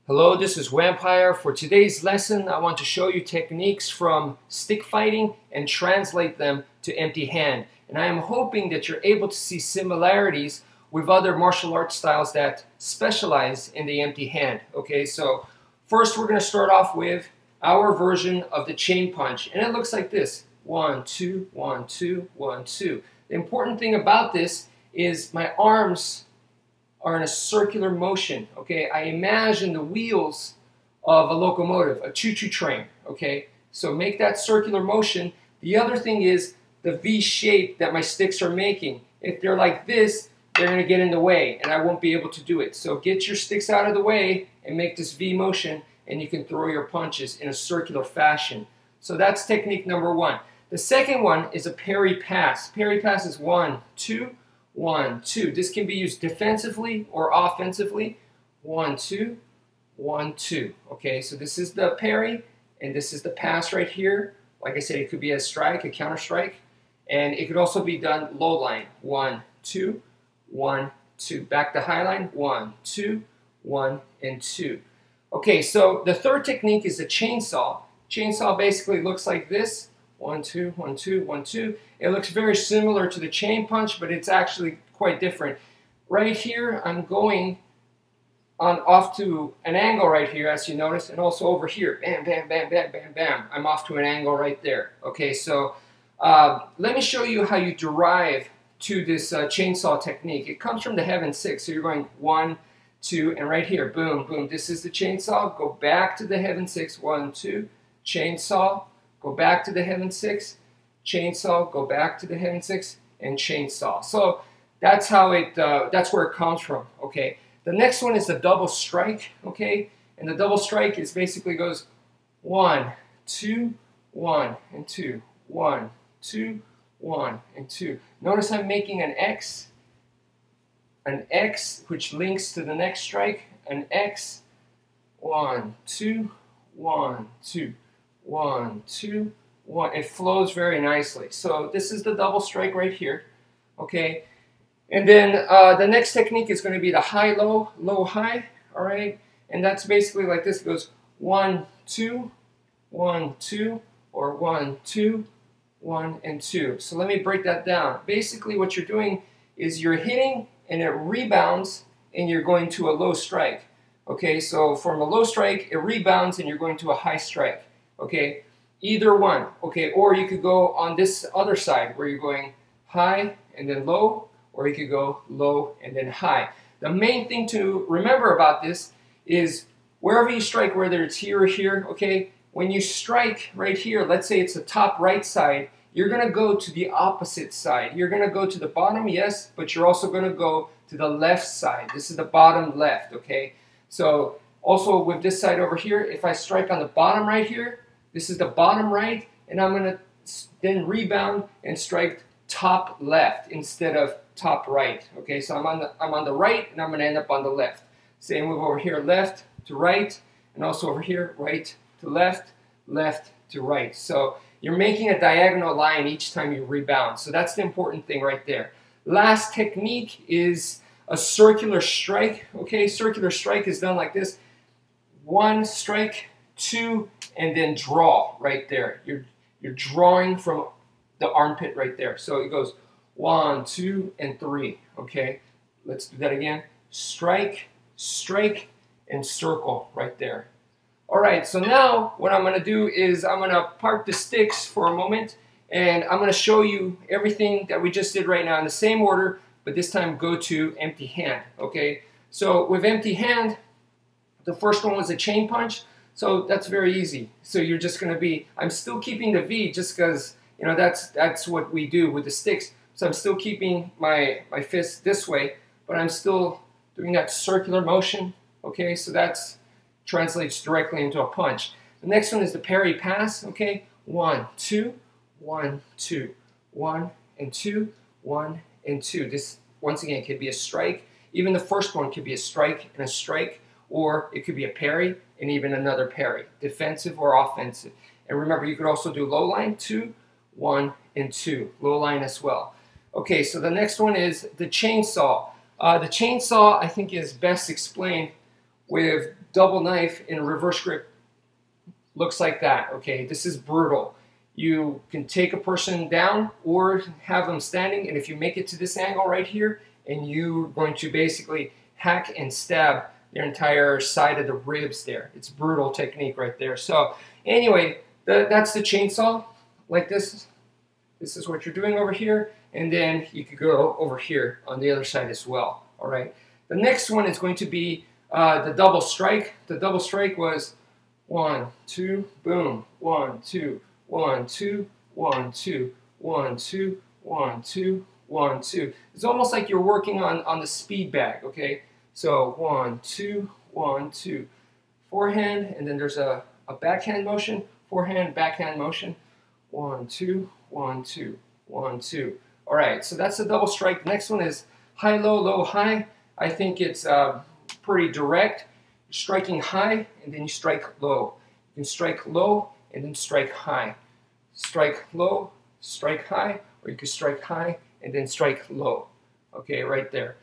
Hello, this is wmpyr. For today's lesson, I want to show you techniques from stick fighting and translate them to empty hand. And I am hoping that you're able to see similarities with other martial arts styles that specialize in the empty hand. Okay, so first we're going to start off with our version of the chain punch. And it looks like this. 1, 2, 1, 2, 1, 2. The important thing about this is my arms are in a circular motion, okay? I imagine the wheels of a locomotive, a choo-choo train, okay? So make that circular motion. The other thing is the V shape that my sticks are making. If they're like this, they're gonna get in the way and I won't be able to do it. So get your sticks out of the way and make this V motion and you can throw your punches in a circular fashion. So that's technique number one. The second one is a parry pass. Parry pass is 1, 2, 1, 2. This can be used defensively or offensively. 1, 2, 1, 2. Okay, so this is the parry, and this is the pass right here. Like I said, it could be a strike, a counter strike, and it could also be done low line. 1, 2, 1, 2. Back to high line. 1, 2, 1, and 2. Okay, so the third technique is the chainsaw. Chainsaw basically looks like this. 1, 2, 1, 2, 1, 2. It looks very similar to the chain punch, but it's actually quite different. Right here, I'm going off to an angle right here, as you notice, and also over here, bam, bam, bam, bam, bam, bam. I'm off to an angle right there. Okay, so let me show you how you derive to this chainsaw technique. It comes from the heaven six. So you're going 1, 2, and right here, boom, boom. This is the chainsaw. Go back to the heaven six. 1, 2, chainsaw. Go back to the heaven six, chainsaw, go back to the heaven six, and chainsaw. So that's how that's where it comes from, okay? The next one is the double strike, okay? And the double strike is basically goes 1, 2, 1, and 2, 1, 2, 1, and 2. Notice I'm making an X, which links to the next strike, an X, 1, 2, 1, 2. 1, 2, 1. It flows very nicely. So this is the double strike right here. Okay. And then the next technique is going to be the high-low, low-high. All right. And that's basically like this. It goes 1, 2, 1, 2, or 1, 2, 1, and 2. So let me break that down. Basically what you're doing is you're hitting and it rebounds and you're going to a low strike. Okay. So from a low strike, it rebounds and you're going to a high strike. Okay, either one. Okay, or you could go on this other side where you're going high and then low, or you could go low and then high. The main thing to remember about this is wherever you strike, whether it's here or here, okay, when you strike right here, let's say it's the top right side, you're going to go to the opposite side. You're going to go to the bottom, yes, but you're also going to go to the left side. This is the bottom left, okay? So also with this side over here, if I strike on the bottom right here, this is the bottom right, and I'm going to then rebound and strike top left instead of top right. Okay, so I'm on the right, and I'm going to end up on the left. Same move over here, left to right, and also over here, right to left, left to right. So you're making a diagonal line each time you rebound. So that's the important thing right there. Last technique is a circular strike. Okay, circular strike is done like this. 1 strike, 2, and then draw right there. You're drawing from the armpit right there. So it goes 1, 2, and 3. Okay, let's do that again. Strike, strike, and circle right there. All right, so now what I'm going to do is I'm going to park the sticks for a moment, and I'm going to show you everything that we just did right now in the same order, but this time go to empty hand. Okay, so with empty hand, the first one was a chain punch. So that's very easy. So you're just going to be, I'm still keeping the V just because, you know, that's what we do with the sticks. So I'm still keeping my fist this way, but I'm still doing that circular motion. Okay, so that's translates directly into a punch. The next one is the parry pass. Okay, 1, 2, 1, 2, 1, and 2, 1, and 2. This, once again, could be a strike. Even the first one could be a strike and a strike, or it could be a parry and even another parry, defensive or offensive. And remember, you could also do low line, 2, 1, and 2, low line as well. Okay, so the next one is the chainsaw. The chainsaw, I think, is best explained with double knife in a reverse grip looks like that, okay? This is brutal. You can take a person down or have them standing, and if you make it to this angle right here, and you're going to basically hack and stab their entire side of the ribs there. It's brutal technique right there. So anyway, that's the chainsaw, like this. This is what you're doing over here, and then you could go over here on the other side as well, all right? The next one is going to be the double strike. The double strike was 1, 2, boom, 1, 2, 1, 2, 1, 2, 1, 2, 1, 2, 1, 2. It's almost like you're working on the speed bag, okay? So 1, 2, 1, 2. Forehand, and then there's a backhand motion, forehand, backhand motion. 1, 2, 1, 2, 1, 2. All right, so that's the double strike. Next one is high, low, low, high. I think it's pretty direct. You're striking high, and then you strike low. You can strike low, and then strike high. Strike low, strike high, or you can strike high, and then strike low. Okay, right there.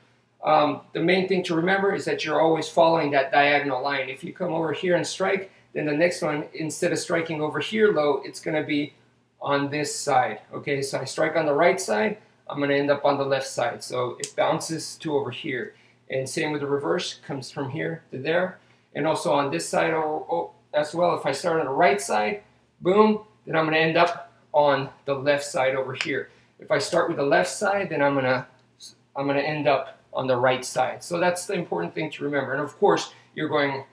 The main thing to remember is that you're always following that diagonal line. If you come over here and strike, then the next one, instead of striking over here low, it's going to be on this side. Okay, so I strike on the right side, I'm going to end up on the left side. So it bounces to over here. And same with the reverse, comes from here to there. And also on this side as well, if I start on the right side, boom, then I'm going to end up on the left side over here. If I start with the left side, then I'm going to end up on the right side. So that's the important thing to remember. And of course, you're going,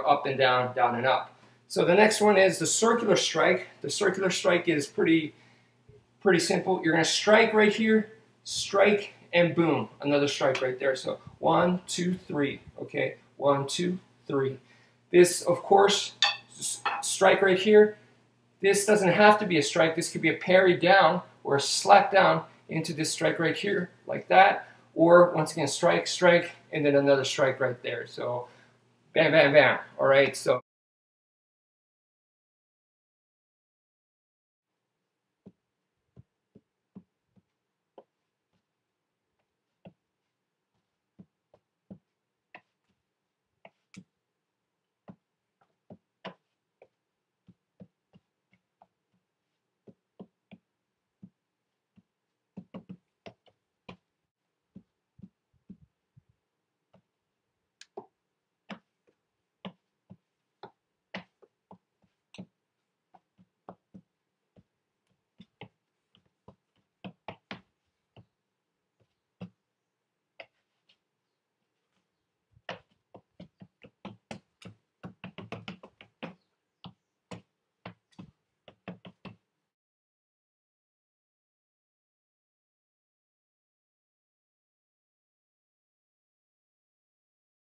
up and down, down and up. So the next one is the circular strike. The circular strike is pretty simple. You're going to strike right here, strike, and boom, another strike right there. So 1, 2, 3. Okay, 1, 2, 3. This, of course, strike right here. This doesn't have to be a strike. This could be a parry down or a slap down into this strike right here, like that. Or once again, strike, strike, and then another strike right there. So bam, bam, bam. All right, so